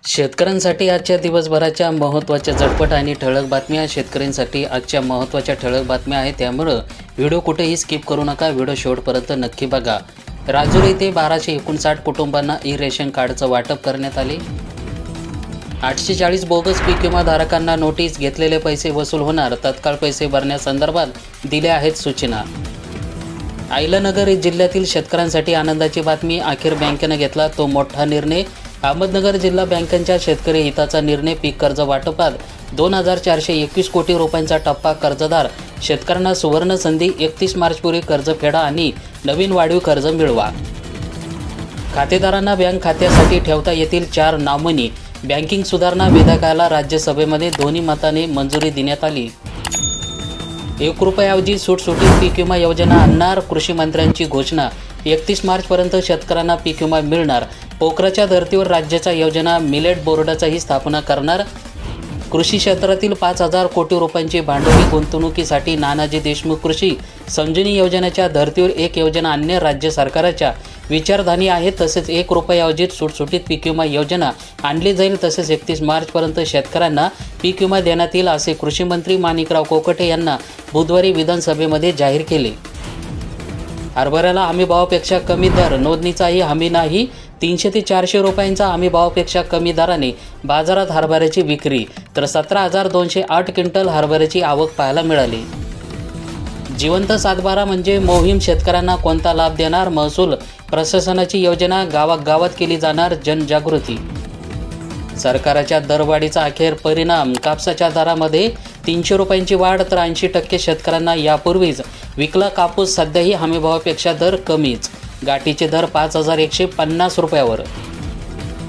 शेतकऱ्यांसाठी आजच्या दिवसभराच्या महत्त्वाच्या झटपट आणि ठळक बातम्या. शेतकऱ्यांसाठी आजच्या महत्त्वाच्या ठळक बातम्या आहेत, त्यामुळे व्हिडिओ कुठेही स्किप करू नका. व्हिडिओ शेवटपर्यंत नक्की बघा. राजूर येथे 1259 कुटुंबांना ई रेशन कार्डचं वाटप करण्यात आले. 840 बोगस पीक विमा धारकांना नोटीस. घेतलेले पैसे वसूल होणार. तत्काळ पैसे भरण्यासंदर्भात दिल्या आहेत सूचना. अहिल्यानगर जिल्ह्यातील शेतकऱ्यांसाठी आनंदाची बातमी. अखेर बँकेनं घेतला तो मोठा निर्णय. अहमदनगर जिल्हा बँकेच्या शेतकरी हिताचा निर्णय. पीक कर्ज वाटपात 2421 कोटी रुपयांचा टप्पा. कर्जदार शेतकऱ्यांना सुवर्ण संधी. 31 मार्चपूर्वी कर्ज फेडा आणि नवीन वाढीव कर्ज मिळवा. खातेदारांना बँक खात्यासाठी ठेवता येतील 4 नॉमिनी. बँकिंग सुधारणा विधेयकाला राज्यसभेमध्ये दोन्ही मताने मंजुरी देण्यात आली. 1 रुपयाऐवजी सुटसुटीत पीक विमा योजना आणणार. कृषी मंत्र्यांची घोषणा. 31 मार्चपर्यंत शेतकऱ्यांना पीक विमा मिळणार. पोखराच्या धर्तीवर राज्याच्या योजना. मिलेट बोर्डाचाही स्थापना करणार. कृषी क्षेत्रातील 5000 कोटी रुपयांची भांडवली गुंतवणुकीसाठी नानाजी देशमुख कृषी संजीवनी योजनेच्या धर्तीवर एक योजना आणणे राज्य सरकारच्या विचारधानी आहे. तसेच 1 रुपयाऐवजी सुटसुटीत पीक विमा योजना आणली जाईल. तसेच 31 मार्चपर्यंत शेतकऱ्यांना पीक विमा देण्यात येईल, असे कृषी मंत्री माणिकराव कोकाटे यांना बुधवारी विधानसभेमध्ये जाहीर केले. हरभऱ्याला हमीभावापेक्षा कमी दर. नोंदणीचाही हमी नाही. 300 ते 400 रुपयांचा हमीभावापेक्षा कमी दराने बाजारात हरभऱ्याची विक्री. तर 17,208 क्विंटल हरभऱ्याची आवक पाहायला मिळाली. जिवंत सातबारा म्हणजे मोहीम. शेतकऱ्यांना कोणता लाभ देणार? महसूल प्रशासनाची योजना. गावागावात केली जाणार जनजागृती. सरकारच्या दरवाढीचा अखेर परिणाम. कापसाच्या दरामध्ये 300 रुपयांची वाढ. तर 80% शेतकऱ्यांना यापूर्वीच विकला कापूस. सध्याही हमीभावापेक्षा दर कमीच. गाठीचे दर 5150 रुपयावर.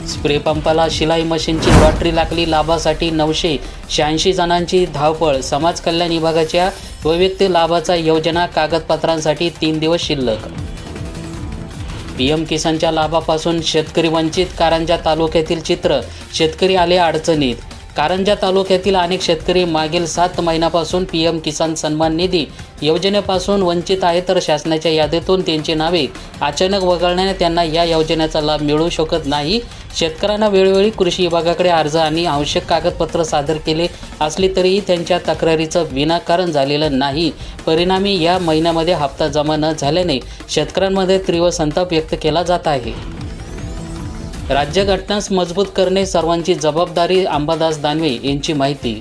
स्प्रे पंपाला शिलाई मशीनची लॉटरी लागली. लाभासाठी 986 जणांची धावपळ. समाज कल्याण विभागाच्या वैयक्तिक लाभाचा योजना. कागदपत्रांसाठी 3 दिवस शिल्लक. पीएम किसानच्या लाभापासून शेतकरी वंचित. कारंजा तालुक्यातील चित्र. शेतकरी आले अडचणीत. कारंजा तालुक्यातील अनेक शेतकरी मागील 7 महिन्यापासून पीएम किसान सन्मान निधी योजनेपासून वंचित आहेत. तर शासनाच्या यादीतून त्यांची नावे अचानक वगळल्याने त्यांना या योजनेचा लाभ मिळू शकत नाही. शेतकऱ्यांना वेळोवेळी कृषी विभागाकडे अर्ज आणि आवश्यक कागदपत्र सादर केले असली तरीही त्यांच्या तक्रारीचं विनाकारण झालेलं नाही. परिणामी या महिन्यामध्ये हप्ता जमा न झाल्याने शेतकऱ्यांमध्ये तीव्र संताप व्यक्त केला जात आहे. राज्यघटनाच मजबूत करणे सर्वांची जबाबदारी. अंबादास दानवे यांची माहिती.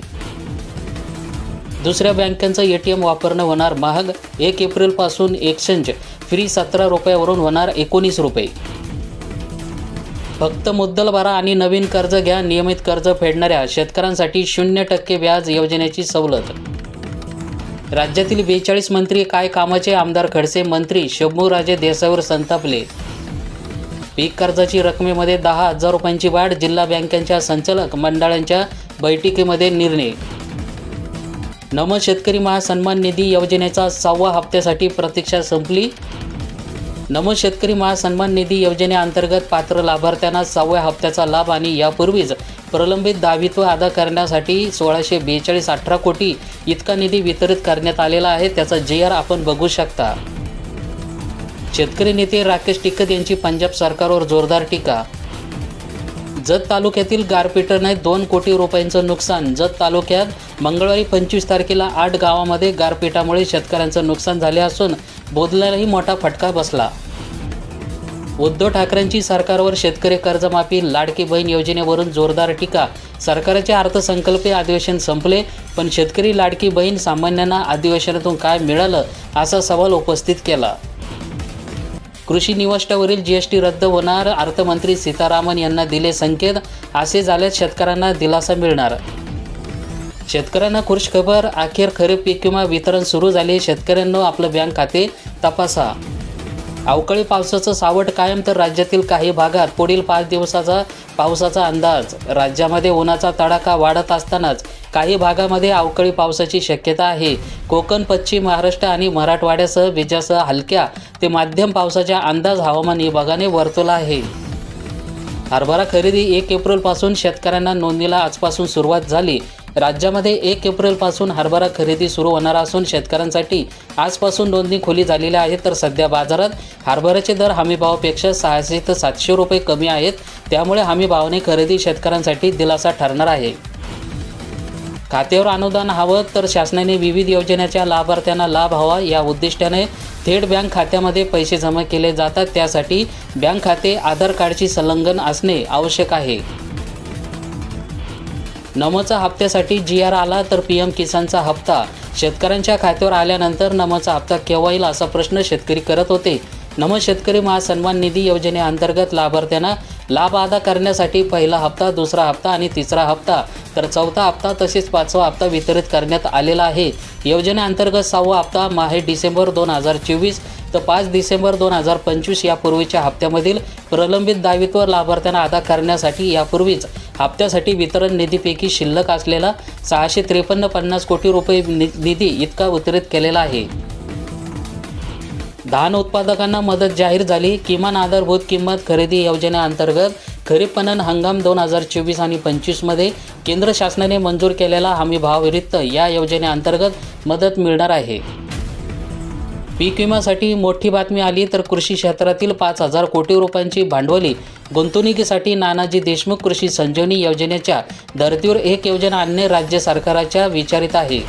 दुसऱ्या बँकांचं एटीएम वापरणं होणार महाग. 1 एप्रिलपासून एक्सचेंज फ्री 17 रुपयावरून होणार 19 रुपये. फक्त मुद्दल भरा आणि नवीन कर्ज घ्या. नियमित कर्ज फेडणाऱ्या शेतकऱ्यांसाठी 0% व्याज योजनेची सवलत. राज्यातील 42 मंत्री काय कामाचे? आमदार खडसे. मंत्री शंभूराजे देसाईवर संतापले. पीक कर्जाची रकमेमध्ये 10,000 रुपयांची वाढ. जिल्हा बँकांच्या संचालक मंडळांच्या बैठकीमध्ये निर्णय. नमो शेतकरी महासन्मान निधी योजनेचा 6व्या हप्त्यासाठी प्रतीक्षा संपली. नमो शेतकरी महासन्मान निधी योजनेअंतर्गत पात्र लाभार्थ्यांना 6व्या हप्त्याचा लाभ आणि यापूर्वीच प्रलंबित दायित्व अदा करण्यासाठी 1642.18 कोटी इतका निधी वितरित करण्यात आलेला आहे. त्याचा JR आपण बघू शकता. शेतकरी नेते राकेश टिकैत यांची पंजाब सरकारवर जोरदार टीका. जत तालुक्यातील गारपीटने 2 कोटी रुपयांचं नुकसान. जत तालुक्यात मंगळवारी 25 तारखेला 8 गावांमध्ये गारपीटामुळे शेतकऱ्यांचं नुकसान झाले असून बोधल्यालाही मोठा फटका बसला. उद्धव ठाकरेंची सरकारवर शेतकरी कर्जमाफी. लाडकी बहीण योजनेवरून जोरदार टीका. सरकारचे अर्थसंकल्पीय अधिवेशन संपले, पण शेतकरी लाडकी बहीण सामान्यांना अधिवेशनातून काय मिळालं असा सवाल उपस्थित केला. कृषी निविष्ठावरील GST रद्द होणार. अर्थमंत्री सीतारामन यांना दिले संकेत. असे झाल्यास शेतकऱ्यांना दिलासा मिळणार. शेतकऱ्यांना खुश खबर. अखेर खरीप पीक विमा वितरण सुरू झाले. शेतकऱ्यांनो आपलं बँक खाते तपासा. अवकाळी पावसाचं सावट कायम. तर राज्यातील काही भागात पुढील 5 दिवसाचा पावसाचा अंदाज. राज्यामध्ये उन्हाचा तडाखा वाढत असतानाच काही भागामध्ये अवकाळी पावसाची शक्यता आहे. कोकण, पश्चिम महाराष्ट्र आणि मराठवाड्यासह विजासह हलक्या ते मध्यम पावसाचा अंदाज हवामान विभागाने वर्तवला आहे. हरभरा खरेदी 1 एप्रिलपासून शेतकऱ्यांना नोंदणीला आजपासून सुरुवात झाली। राज्यामध्ये 1 एप्रिलपासून हरभरा खरेदी सुरू होणार असून शेतकऱ्यांसाठी आजपासून नोंदणी खुली झालेली आहे। तर सध्या बाजारात हरभऱ्याचे दर हमीभावापेक्षा 600 ते 700 रुपये कमी आहेत, त्यामुळे हमीभावाने खरेदी शेतकऱ्यांसाठी दिलासा ठरणार आहे। खात्यावर अनुदान हवं तर शासनाने विविध योजनेच्या लाभार्थ्यांना लाभ हवा या उद्दिष्टाने थेट बँक खात्यामध्ये पैसे जमा केले जातात। त्यासाठी बँक खाते आधार कार्डची संलग्न असणे आवश्यक आहे। नमोचा हप्त्यासाठी GR आला तर PM किसानचा हप्ता शेतकऱ्यांच्या खात्यावर आल्यानंतर नमोचा हप्ता केव्हा येईल असा प्रश्न शेतकरी करत होते। नमो शेतकरी महासन्मान निधी योजनेअंतर्गत लाभार्थ्यांना लाभ अदा करण्यासाठी पहिला हप्ता, दुसरा हप्ता आणि तिसरा हप्ता तर चौथा हप्ता तसेच 5वा हप्ता वितरित करण्यात आलेला आहे। योजनेअंतर्गत 6वा हप्ता माहे डिसेंबर 2024 तर 5 डिसेंबर 2025 यापूर्वीच्या हप्त्यामधील प्रलंबित दायित्व लाभार्थ्यांना अदा करण्यासाठी यापूर्वीच हप्त्यासाठी वितरण निधीपैकी शिल्लक असलेला 653.50 कोटी रुपये निधी इतका वितरित केलेला आहे। धान उत्पादकांना मदत जाहीर झाली। किमान आधारभूत किंमत खरेदी योजनेअंतर्गत खरीप पणन हंगाम 2024 आणि 25 मध्ये केंद्र शासनाने मंजूर केलेला हमीभावाविरुद्ध या योजनेअंतर्गत मदत मिळणार आहे। पीक विम्यासाठी मोठी बातमी आली तर कृषी क्षेत्रातील 5000 कोटी रुपयांची भांडवली गुंतवणुकीसाठी नानाजी देशमुख कृषी संजीवनी योजनेच्या धर्तीवर एक योजना आणणे राज्य सरकारच्या विचारित आहे।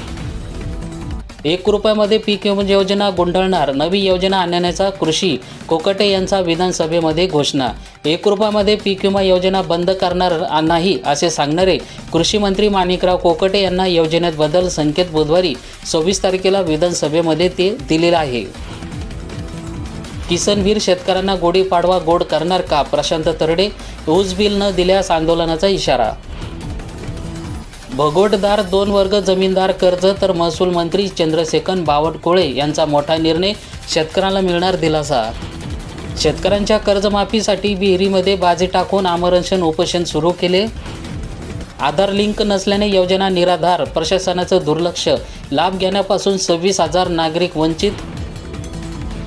1 रुपयामध्ये पीक विमा योजना गुंडाळणार, नवी योजना आणण्याचा कृषी कोकटे यांचा विधानसभेमध्ये घोषणा। 1 रुपयामध्ये पीक विमा योजना बंद करणार नाही असे सांगणारे कृषी मंत्री माणिकराव कोकटे यांना योजनेत बदल संकेत बुधवारी 26 तारखेला विधानसभेमध्ये ते दिलेला आहे। किसनवीर शेतकऱ्यांना गुढीपाडवा गोड करणार का? प्रशांत तरडे ऊस बिल न दिल्यास आंदोलनाचा इशारा। भगोटदार 2 वर्ग जमीनदार कर्ज तर महसूल मंत्री चंद्रशेखर बावनकुळे यांचा मोठा निर्णय, शेतकऱ्यांना मिळणार दिलासा। शेतकऱ्यांच्या कर्जमाफीसाठी विहिरीमध्ये बाजी टाकून आमरण उपोषण सुरू केले। आधार लिंक नसल्याने योजना निराधार, प्रशासनाचं दुर्लक्ष, लाभ घेण्यापासून 26,000 नागरिक वंचित।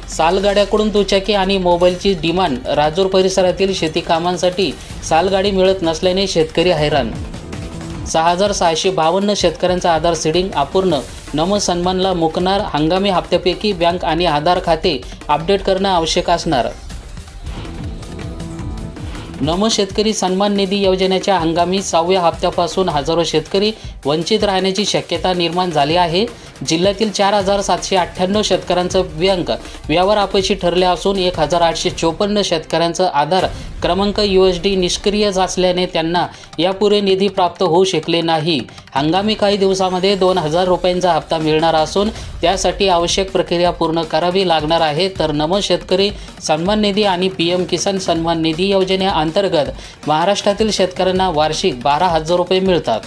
सालगाड्याकडून दुचाकी आणि मोबाईलची डिमांड, राजूर परिसरातील शेती कामांसाठी सालगाडी मिळत नसल्याने शेतकरी हैराण। 6,652 शेतकऱ्यांचा आधार सीडिंग अपूर्ण, नमो सन्मानला मुकणार। हंगामी हप्त्यापैकी बँक आणि आधार खाते अपडेट करणं आवश्यक असणार। नमो शेतकरी सन्मान निधी योजनेच्या हंगामी 6व्या हप्त्यापासून हजारो शेतकरी वंचित राहण्याची शक्यता निर्माण झाली आहे। जिल्ह्यातील 4,798 शेतकऱ्यांचं बँक व्यवहार अपयशी ठरले असून 1,854 शेतकऱ्यांचं आधार क्रमांक USD निष्क्रिय असल्याने त्यांना यापूर्वी निधी प्राप्त होऊ शकले नाही। हंगामी काही दिवसामध्ये 2,000 रुपयांचा हप्ता मिळणार असून त्यासाठी आवश्यक प्रक्रिया पूर्ण करावी लागणार आहे। तर नमो शेतकरी सन्मान निधी आणि PM किसान सन्मान निधी योजनेअंतर्गत महाराष्ट्रातील शेतकऱ्यांना वार्षिक 12,000 रुपये मिळतात।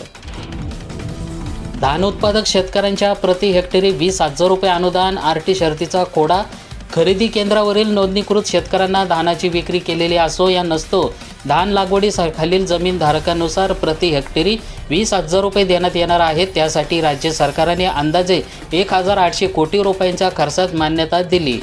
धान उत्पादक शेतकऱ्यांच्या प्रति हेक्टरी 20,000 रुपये अनुदान, RT शर्तीचा खोडा। खरेदी केंद्रावरील नोंदणीकृत शेतकऱ्यांना धानाची विक्री केलेली असो या नसतो, धान लागवडीखालील जमीन धारकानुसार प्रति हेक्टरी 20,000 रुपये देण्यात येणार आहेत। त्यासाठी राज्य सरकारने अंदाजे 1,800 कोटी रुपयांच्या खर्चात मान्यता दिली।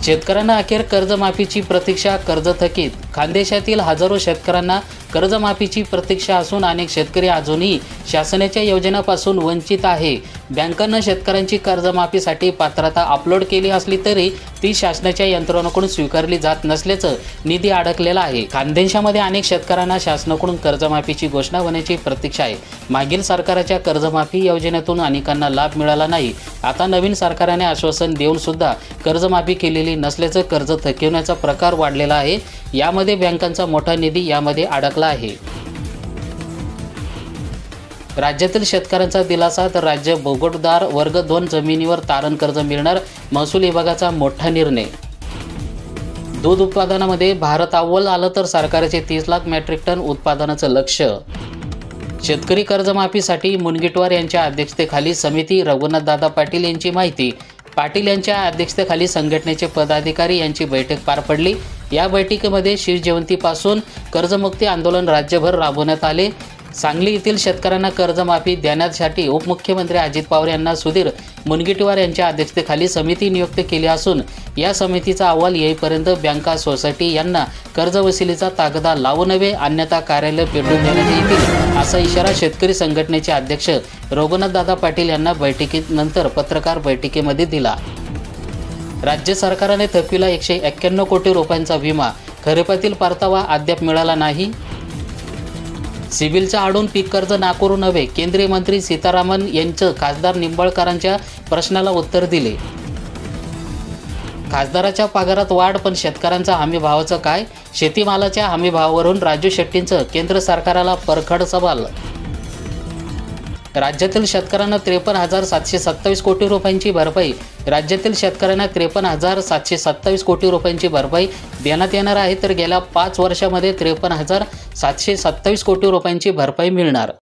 शेतकऱ्यांना अखेर कर्जमाफीची प्रतीक्षा, कर्ज थकीत। खानदेशातील हजारो शेतकऱ्यांना कर्जमाफीची प्रतीक्षा असून अनेक शेतकरी अजूनही शासनाच्या योजनांपासून वंचित आहे। बँकांना शेतकऱ्यांची कर्जमाफीसाठी पात्रता अपलोड केली असली तरी ती शासनाच्या यंत्रणेकडून स्वीकारली जात नसल्याचं निधी अडकलेला आहे। खानदेशामध्ये अनेक शेतकऱ्यांना शासनाकडून कर्जमाफीची घोषणा होण्याची प्रतीक्षा आहे। मागील सरकारच्या कर्जमाफी योजनेतून अनेकांना लाभ मिळाला नाही। आता नवीन सरकारने आश्वासन देऊन सुद्धा कर्जमाफी केलेली नसल्याचं कर्ज थकवण्याचा प्रकार वाढलेला आहे। यामध्ये बँकांचा मोठा निधी यामध्ये अडकला आहे। राज्यातील शेतकऱ्यांचा दिलासा तर राज्य भोगोटदार वर्ग 2 जमिनीवर तारण कर्ज मिळणार, महसूल विभागाचा मोठा निर्णय। दूध उत्पादनामध्ये भारत अव्वल आलं तर सरकारचे 30 लाख मेट्रिक टन उत्पादनाचं लक्ष्य। शेतकरी कर्जमाफीसाठी मुनगंटीवार यांच्या अध्यक्षतेखाली समिती, रघुनाथदादा पाटील यांची माहिती। पाटील यांच्या अध्यक्षतेखाली संघटनेचे पदाधिकारी यांची बैठक पार पडली। या बैठकीमध्ये शिवजयंतीपासून कर्जमुक्ती आंदोलन राज्यभर राबवण्यात आले। सांगली येथील शेतकऱ्यांना कर्जमाफी देण्यासाठी उपमुख्यमंत्री अजित पवार यांना सुधीर मुनगंटीवार यांच्या अध्यक्षतेखाली समिती नियुक्त केली असून या समितीचा अहवाल येईपर्यंत बँका सोसायटी यांना कर्जवसुलीचा तगादा लावू नये, अन्यथा कार्यालय पेटवून देण्यात येतील असा इशारा शेतकरी संघटनेचे अध्यक्ष रघुनाथदादा पाटील यांना बैठकीनंतर पत्रकार बैठकीमध्ये दिला. राज्य सरकारने थकविला 191 कोटी रुपयांचा विमा, खरीपातील परतावा अद्याप मिळाला नाही. सिबिलचा आडून पीक कर्ज नाकारू नये, केंद्रीय मंत्री सीतारामन यांचं खासदार निंबाळकरांच्या प्रश्नाला उत्तर दिले. खासदाराच्या पगारात वाढ पण शेतकऱ्यांचा हमी भावाचं काय? शेतीमालाच्या हमी भावावरून राजू शेट्टींचं केंद्र सरकारला परखड सवाल. राज्यातील शेतकऱ्यांना 53,727 कोटी रुपयांची भरपाई. राज्यातील शेतकऱ्यांना 53,727 कोटी रुपयांची भरपाई देण्यात येणार आहे, तर गेल्या 5 वर्षामध्ये 53,727 कोटी रुपयांची भरपाई मिळणार.